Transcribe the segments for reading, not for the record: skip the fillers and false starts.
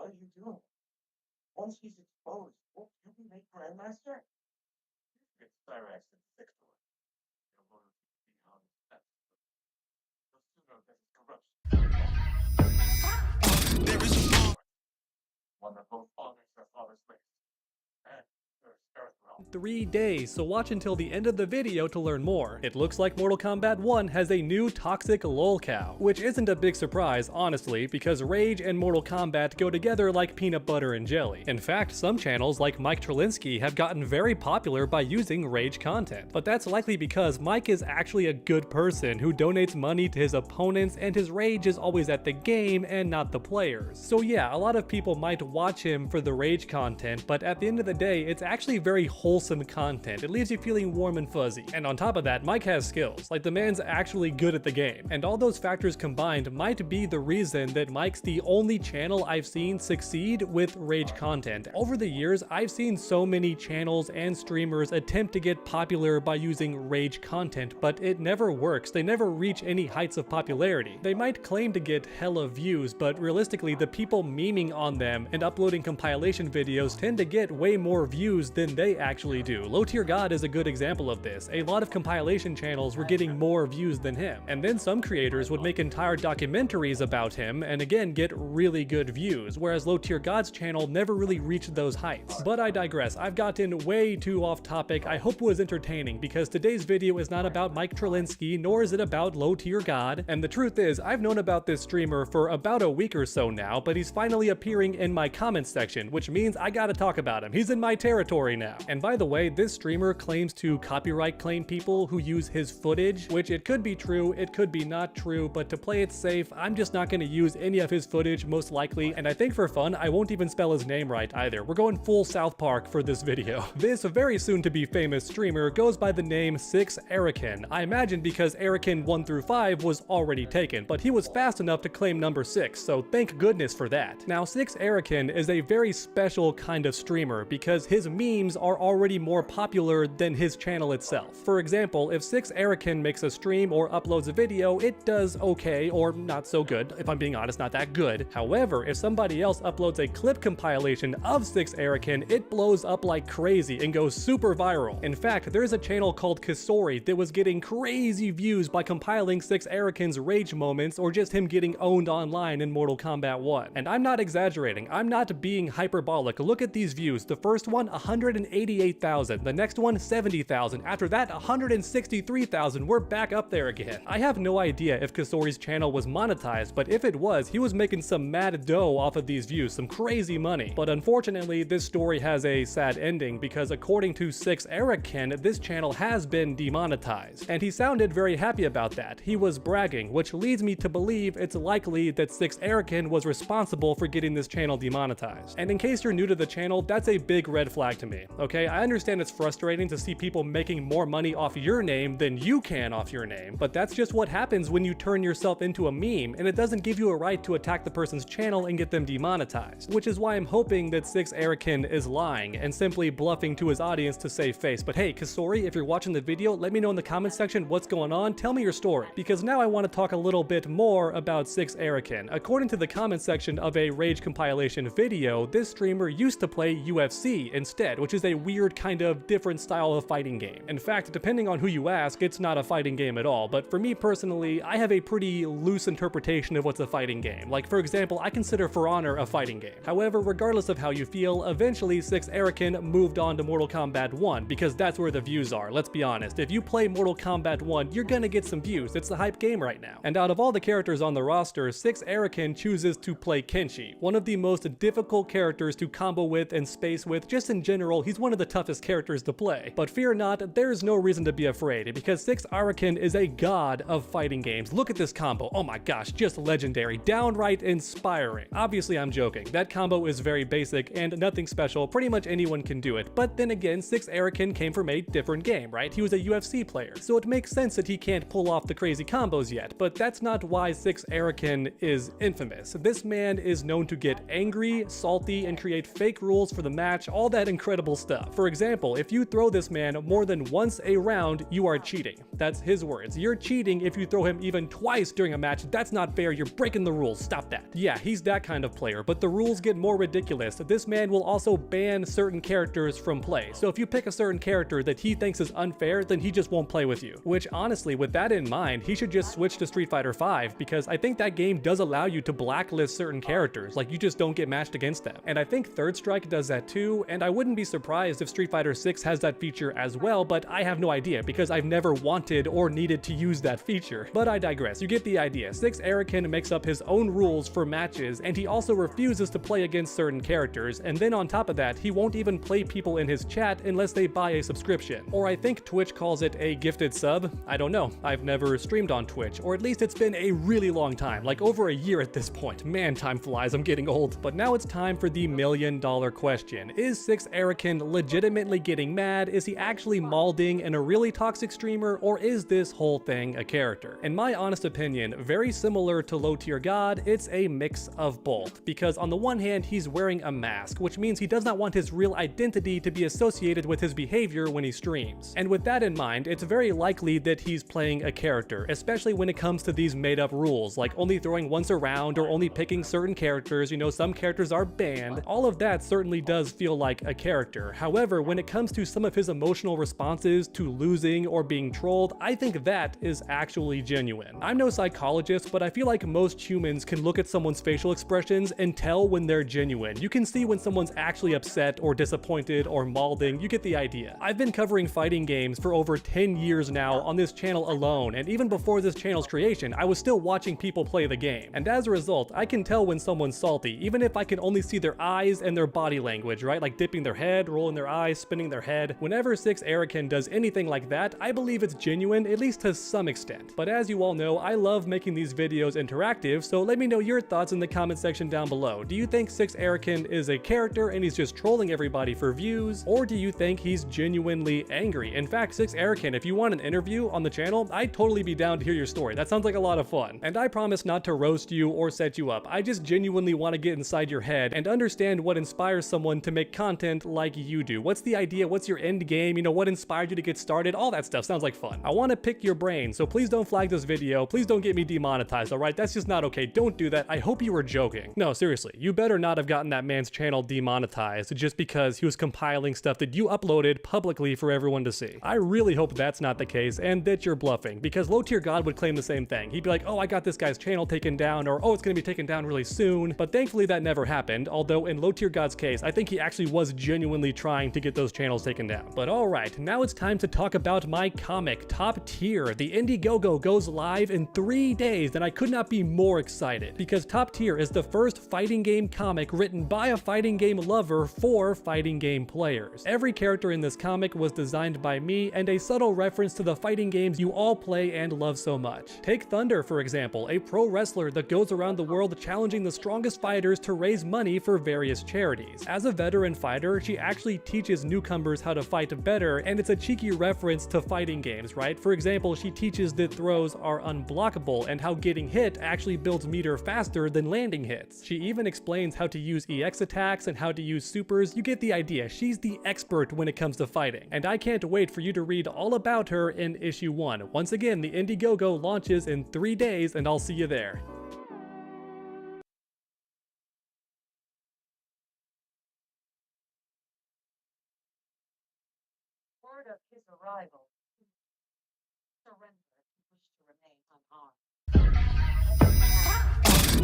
are you doing? Once he's exposed, won't you be made Grandmaster? It's Cyrax and sixth one. They'll want to be on the steps. No sooner than his corruption. There is a war. One that both honors their father's place. And their spirit realm. 3 days, so watch until the end of the video to learn more. It looks like Mortal Kombat 1 has a new toxic lolcow, which isn't a big surprise, honestly, because Rage and Mortal Kombat go together like peanut butter and jelly. In fact, some channels like Mike Trelinsky have gotten very popular by using Rage content. But that's likely because Mike is actually a good person who donates money to his opponents, and his rage is always at the game and not the players. So yeah, a lot of people might watch him for the Rage content, but at the end of the day, it's actually very wholesome content. It leaves you feeling warm and fuzzy. And on top of that, Mike has skills. Like, the man's actually good at the game. And all those factors combined might be the reason that Mike's the only channel I've seen succeed with Rage content. Over the years, I've seen so many channels and streamers attempt to get popular by using Rage content, but it never works. They never reach any heights of popularity. They might claim to get hella views, but realistically, the people memeing on them and uploading compilation videos tend to get way more views than they actually do. Low Tier God is a good example of this. A lot of compilation channels were getting more views than him. And then some creators would make entire documentaries about him and again get really good views, whereas Low Tier God's channel never really reached those heights. But I digress. I've gotten way too off topic. I hope it was entertaining because today's video is not about Mike Trelinsky, nor is it about Low Tier God. And the truth is, I've known about this streamer for about a week or so now, but he's finally appearing in my comments section, which means I gotta talk about him. He's in my territory now. And by the way, this streamer claims to copyright claim people who use his footage, which it could be true, it could be not true, but to play it safe, I'm just not going to use any of his footage most likely, and I think for fun, I won't even spell his name right either. We're going full South Park for this video. This very soon to be famous streamer goes by the name Six Erican. I imagine because Erican 1 through 5 was already taken, but he was fast enough to claim number 6, so thank goodness for that. Now, Six Erican is a very special kind of streamer because his memes are already more popular than his channel itself. For example, if Six Erican makes a stream or uploads a video, it does okay or not so good. If I'm being honest, not that good. However, if somebody else uploads a clip compilation of Six Erican, it blows up like crazy and goes super viral. In fact, there's a channel called Kisori that was getting crazy views by compiling Six Erican's rage moments or just him getting owned online in Mortal Kombat 1. And I'm not exaggerating. I'm not being hyperbolic. Look at these views. The first one, 188,000. The next one, 70,000. After that, 163,000. We're back up there again. I have no idea if Kisori's channel was monetized, but if it was, he was making some mad dough off of these views, some crazy money. But unfortunately, this story has a sad ending because according to Six Erican, this channel has been demonetized. And he sounded very happy about that. He was bragging, which leads me to believe it's likely that Six Erican was responsible for getting this channel demonetized. And in case you're new to the channel, that's a big red flag to me, okay? I understand it's frustrating to see people making more money off your name than you can off your name, but that's just what happens when you turn yourself into a meme, and it doesn't give you a right to attack the person's channel and get them demonetized. Which is why I'm hoping that Six Erican is lying and simply bluffing to his audience to save face. But hey, Kisori, if you're watching the video, let me know in the comments section what's going on. Tell me your story, because now I want to talk a little bit more about Six Erican. According to the comment section of a Rage compilation video, this streamer used to play UFC instead, which is a weird kind of different style of fighting game. In fact, depending on who you ask, it's not a fighting game at all, but for me personally, I have a pretty loose interpretation of what's a fighting game. Like, for example, I consider For Honor a fighting game. However, regardless of how you feel, eventually Six Erican moved on to Mortal Kombat 1 because that's where the views are. Let's be honest, if you play Mortal Kombat 1, you're gonna get some views. It's the hype game right now. And out of all the characters on the roster, Six Erican chooses to play Kenshi, one of the most difficult characters to combo with and space with. Just in general, he's one of the toughest characters to play. But fear not, there's no reason to be afraid because Six Erican is a god of fighting games. Look at this combo. Oh my gosh, just legendary, downright inspiring. Obviously, I'm joking. That combo is very basic and nothing special. Pretty much anyone can do it. But then again, Six Erican came from a different game, right? He was a UFC player, so it makes sense that he can't pull off the crazy combos yet. But that's not why Six Erican is infamous. This man is known to get angry, salty, and create fake rules for the match, all that incredible stuff. For For example, if you throw this man more than once a round, you are cheating. That's his words. You're cheating if you throw him even twice during a match. That's not fair. You're breaking the rules. Stop that. Yeah, he's that kind of player, but the rules get more ridiculous. This man will also ban certain characters from play. So if you pick a certain character that he thinks is unfair, then he just won't play with you. Which honestly, with that in mind, he should just switch to Street Fighter V, because I think that game does allow you to blacklist certain characters, like you just don't get matched against them. And I think Third Strike does that too, and I wouldn't be surprised if Street Fighter VI has that feature as well, but I have no idea because I've never wanted or needed to use that feature. But I digress, you get the idea. Six Arakin makes up his own rules for matches, and he also refuses to play against certain characters, and then on top of that, he won't even play people in his chat unless they buy a subscription. Or I think Twitch calls it a gifted sub. I don't know. I've never streamed on Twitch, or at least it's been a really long time, like over a year at this point. Man, time flies, I'm getting old. But now it's time for the $1 million question. Is Six Arakin legitimately getting mad? Is he actually malding and a really toxic streamer, or is this whole thing a character? In my honest opinion, very similar to Low Tier God, it's a mix of both, because on the one hand, he's wearing a mask, which means he does not want his real identity to be associated with his behavior when he streams. And with that in mind, it's very likely that he's playing a character, especially when it comes to these made-up rules, like only throwing once a round or only picking certain characters. You know, some characters are banned. All of that certainly does feel like a character. However, when it comes to some of his emotional responses to losing or being trolled, I think that is actually genuine. I'm no psychologist, but I feel like most humans can look at someone's facial expressions and tell when they're genuine. You can see when someone's actually upset or disappointed or malding. You get the idea. I've been covering fighting games for over 10 years now on this channel alone, and even before this channel's creation, I was still watching people play the game. And as a result, I can tell when someone's salty, even if I can only see their eyes and their body language, right? Like dipping their head, rolling their eyes, spinning their head. Whenever Six Arakin does anything like that, I believe it's genuine, at least to some extent. But as you all know, I love making these videos interactive, so let me know your thoughts in the comment section down below. Do you think Six Arakin is a character and he's just trolling everybody for views, or do you think he's genuinely angry? In fact, Six Arakin, if you want an interview on the channel, I'd totally be down to hear your story. That sounds like a lot of fun. And I promise not to roast you or set you up. I just genuinely want to get inside your head and understand what inspires someone to make content like you do. What's the idea? What's your end game? You know, what inspired you to get started? All that stuff sounds like fun. I want to pick your brain, so please don't flag this video. Please don't get me demonetized, alright? That's just not okay. Don't do that. I hope you were joking. No, seriously, you better not have gotten that man's channel demonetized just because he was compiling stuff that you uploaded publicly for everyone to see. I really hope that's not the case and that you're bluffing, because Low Tier God would claim the same thing. He'd be like, oh, I got this guy's channel taken down, or oh, it's gonna be taken down really soon. But thankfully that never happened, although in Low Tier God's case, I think he actually was genuinely trying to get those channels taken down. But alright, now it's time to talk about my comic, Top Tier. The Indiegogo goes live in 3 days, and I could not be more excited, because Top Tier is the first fighting game comic written by a fighting game lover for fighting game players. Every character in this comic was designed by me, and a subtle reference to the fighting games you all play and love so much. Take Thunder, for example, a pro wrestler that goes around the world challenging the strongest fighters to raise money for various charities. As a veteran fighter, she actually teaches newcomers how to fight better, and it's a cheeky reference to fighting games, right? For example, she teaches that throws are unblockable and how getting hit actually builds meter faster than landing hits. She even explains how to use EX attacks and how to use supers. You get the idea. She's the expert when it comes to fighting, and I can't wait for you to read all about her in issue 1. Once again, the Indiegogo launches in 3 days, and I'll see you there. Word of his arrival. Surrender if you wish to remain unharmed.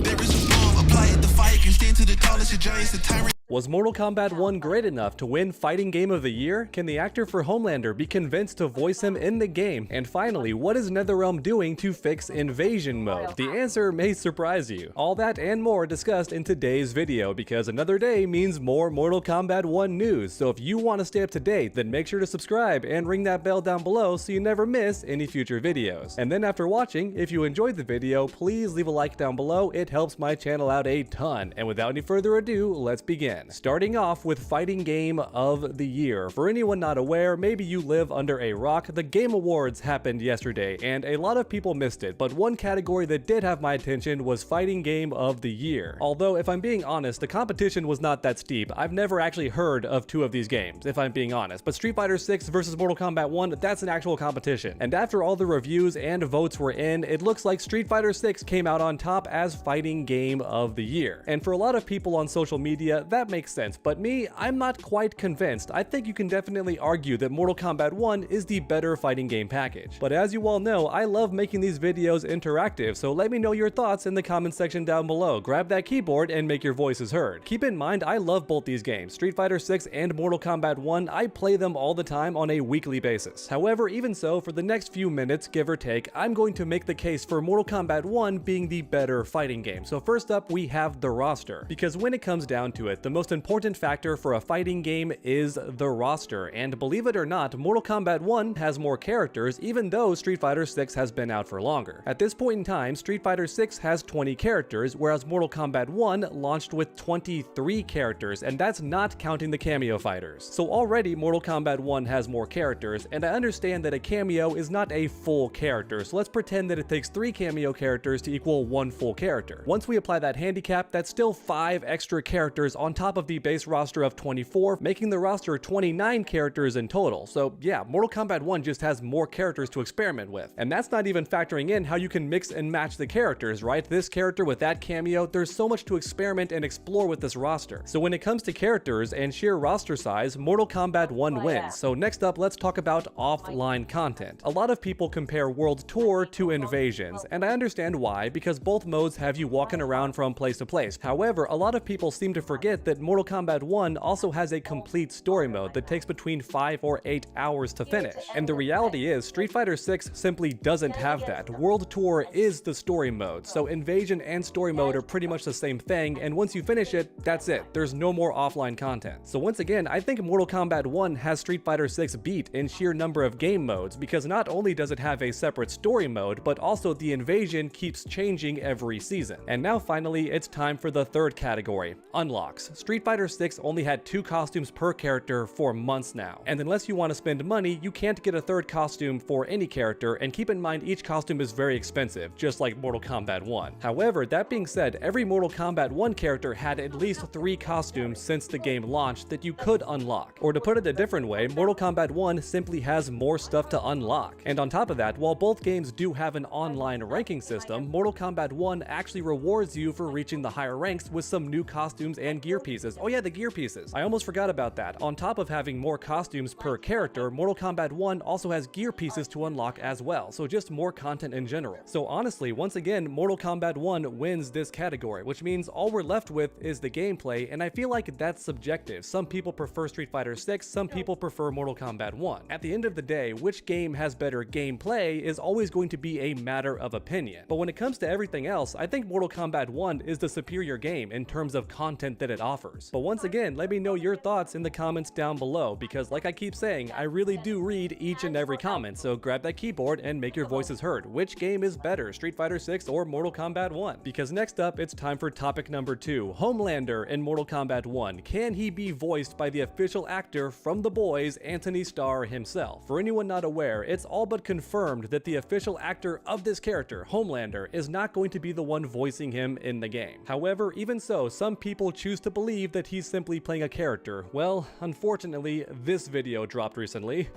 There is a bomb, apply it, the fire can stand to the tallest of giants, the tyrant. Was Mortal Kombat 1 great enough to win Fighting Game of the Year? Can the actor for Homelander be convinced to voice him in the game? And finally, what is NetherRealm doing to fix Invasion Mode? The answer may surprise you. All that and more discussed in today's video, because another day means more Mortal Kombat 1 news. So if you want to stay up to date, then make sure to subscribe and ring that bell down below so you never miss any future videos. And then after watching, if you enjoyed the video, please leave a like down below. It helps my channel out a ton. And without any further ado, let's begin. begin. Starting off with Fighting Game of the Year. For anyone not aware, maybe you live under a rock, the Game Awards happened yesterday, and a lot of people missed it, but one category that did have my attention was Fighting Game of the Year. Although, if I'm being honest, the competition was not that steep. I've never actually heard of two of these games, if I'm being honest, but Street Fighter 6 versus Mortal Kombat 1, that's an actual competition. And after all the reviews and votes were in, it looks like Street Fighter 6 came out on top as Fighting Game of the Year. And for a lot of people on social media, that makes sense, but me, I'm not quite convinced. I think you can definitely argue that Mortal Kombat 1 is the better fighting game package. But as you all know, I love making these videos interactive, so let me know your thoughts in the comment section down below. Grab that keyboard and make your voices heard. Keep in mind, I love both these games, Street Fighter 6 and Mortal Kombat 1. I play them all the time on a weekly basis. However, even so, for the next few minutes, give or take, I'm going to make the case for Mortal Kombat 1 being the better fighting game. So first up, we have the roster. Because when it comes down to it, the most important factor for a fighting game is the roster. And believe it or not, Mortal Kombat 1 has more characters, even though Street Fighter 6 has been out for longer. At this point in time, Street Fighter 6 has 20 characters, whereas Mortal Kombat 1 launched with 23 characters, and that's not counting the cameo fighters. So already Mortal Kombat 1 has more characters, and I understand that a cameo is not a full character, so let's pretend that it takes 3 cameo characters to equal 1 full character. Once we apply that handicap, that's still 5 extra characters on top of the base roster of 24, making the roster 29 characters in total. So yeah, Mortal Kombat 1 just has more characters to experiment with. And that's not even factoring in how you can mix and match the characters, right? This character with that cameo, there's so much to experiment and explore with this roster. So when it comes to characters and sheer roster size, Mortal Kombat 1 wins. So next up, let's talk about offline content. A lot of people compare World Tour to Invasions, and I understand why, because both modes have you walking around from place to place. However, a lot of people seem to forget that Mortal Kombat 1 also has a complete story mode that takes between 5 or 8 hours to finish. And the reality is, Street Fighter 6 simply doesn't have that. World Tour is the story mode, so Invasion and story mode are pretty much the same thing, and once you finish it, that's it. There's no more offline content. So once again, I think Mortal Kombat 1 has Street Fighter 6 beat in sheer number of game modes, because not only does it have a separate story mode, but also the Invasion keeps changing every season. And now finally, it's time for the third category, unlocks. Street Fighter 6 only had 2 costumes per character for months now, and unless you want to spend money, you can't get a third costume for any character, and keep in mind each costume is very expensive, just like Mortal Kombat 1. However, that being said, every Mortal Kombat 1 character had at least 3 costumes since the game launched that you could unlock. Or to put it a different way, Mortal Kombat 1 simply has more stuff to unlock. And on top of that, while both games do have an online ranking system, Mortal Kombat 1 actually rewards you for reaching the higher ranks with some new costumes and gear pieces. Oh yeah, the gear pieces. I almost forgot about that. On top of having more costumes per character, Mortal Kombat 1 also has gear pieces to unlock as well, so just more content in general. So honestly, once again, Mortal Kombat 1 wins this category, which means all we're left with is the gameplay, and I feel like that's subjective. Some people prefer Street Fighter 6, some people prefer Mortal Kombat 1. At the end of the day, which game has better gameplay is always going to be a matter of opinion. But when it comes to everything else, I think Mortal Kombat 1 is the superior game in terms of content that it offers. But once again, let me know your thoughts in the comments down below, because like I keep saying, I really do read each and every comment, so grab that keyboard and make your voices heard. Which game is better, Street Fighter 6 or Mortal Kombat 1? Because next up, it's time for topic number 2, Homelander in Mortal Kombat 1. Can he be voiced by the official actor from The Boys, Anthony Starr himself? For anyone not aware, it's all but confirmed that the official actor of this character, Homelander, is not going to be the one voicing him in the game. However, even so, some people choose to believe that he's simply playing a character. Well, unfortunately, this video dropped recently.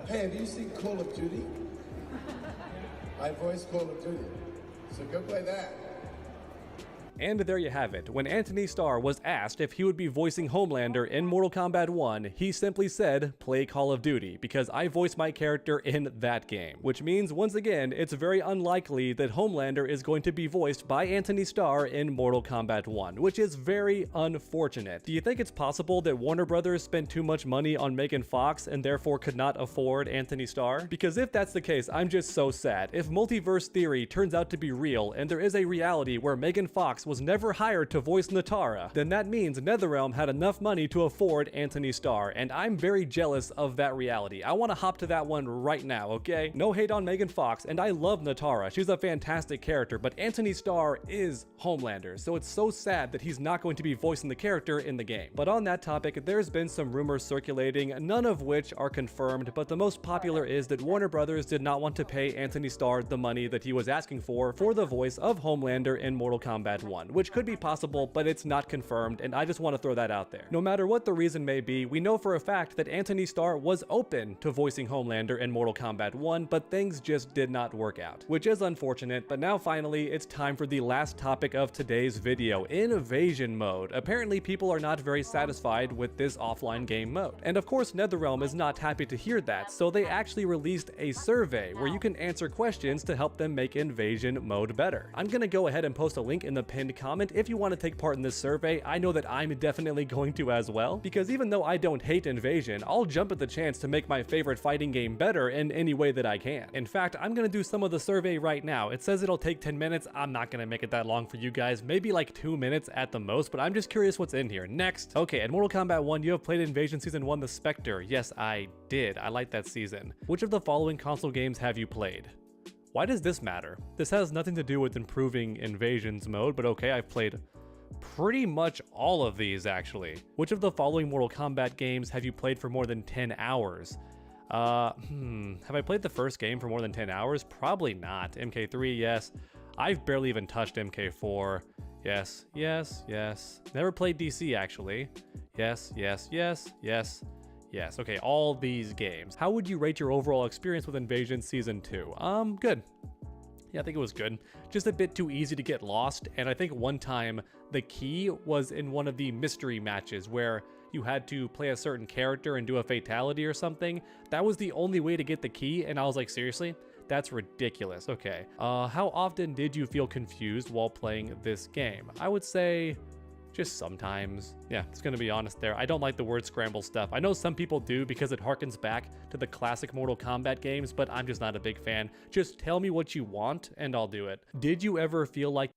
Hey, have you seen Call of Duty? I voiced Call of Duty, so go play that. And there you have it. When Anthony Starr was asked if he would be voicing Homelander in Mortal Kombat 1, he simply said, "Play Call of Duty, because I voiced my character in that game." Which means, once again, it's very unlikely that Homelander is going to be voiced by Anthony Starr in Mortal Kombat 1, which is very unfortunate. Do you think it's possible that Warner Brothers spent too much money on Megan Fox and therefore could not afford Anthony Starr? Because if that's the case, I'm just so sad. If multiverse theory turns out to be real, and there is a reality where Megan Fox Fox was never hired to voice Natara, then that means NetherRealm had enough money to afford Anthony Starr, and I'm very jealous of that reality. I want to hop to that one right now, okay? No hate on Megan Fox, and I love Natara. She's a fantastic character, but Anthony Starr is Homelander, so it's so sad that he's not going to be voicing the character in the game. But on that topic, there's been some rumors circulating, none of which are confirmed, but the most popular is that Warner Brothers did not want to pay Anthony Starr the money that he was asking for the voice of Homelander in Mortal Kombat 1, which could be possible, but it's not confirmed, and I just want to throw that out there. No matter what the reason may be, we know for a fact that Anthony Starr was open to voicing Homelander in Mortal Kombat 1, but things just did not work out, which is unfortunate. But now finally, it's time for the last topic of today's video, Invasion Mode. Apparently people are not very satisfied with this offline game mode, and of course NetherRealm is not happy to hear that, so they actually released a survey where you can answer questions to help them make Invasion Mode better. I'm gonna go ahead and post a link in the pinned comment if you want to take part in this survey. I know that I'm definitely going to as well, because even though I don't hate Invasion, I'll jump at the chance to make my favorite fighting game better in any way that I can. In fact, I'm gonna do some of the survey right now. It says it'll take 10 minutes. I'm not gonna make it that long for you guys, maybe like 2 minutes at the most, but I'm just curious what's in here. Next. Okay, in Mortal Kombat 1, you have played Invasion Season 1 The Spectre. Yes, I did. I like that season. Which of the following console games have you played? Why does this matter? This has nothing to do with improving Invasion's mode, but okay, I've played pretty much all of these actually. Which of the following Mortal Kombat games have you played for more than 10 hours? Have I played the first game for more than 10 hours? Probably not. MK3, yes. I've barely even touched MK4. Yes, yes, yes. Never played DC actually. Yes, yes, yes, yes. Yes, okay, all these games. How would you rate your overall experience with Invasion Season 2? Good. Yeah, I think it was good. Just a bit too easy to get lost, and I think one time the key was in one of the mystery matches where you had to play a certain character and do a fatality or something. That was the only way to get the key, and I was like, seriously? That's ridiculous. Okay. How often did you feel confused while playing this game? I would say just sometimes. Yeah, it's gonna be honest there. I don't like the word scramble stuff. I know some people do because it harkens back to the classic Mortal Kombat games, but I'm just not a big fan. Just tell me what you want and I'll do it. Did you ever feel like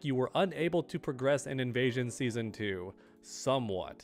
you were unable to progress in Invasion Season 2? Somewhat.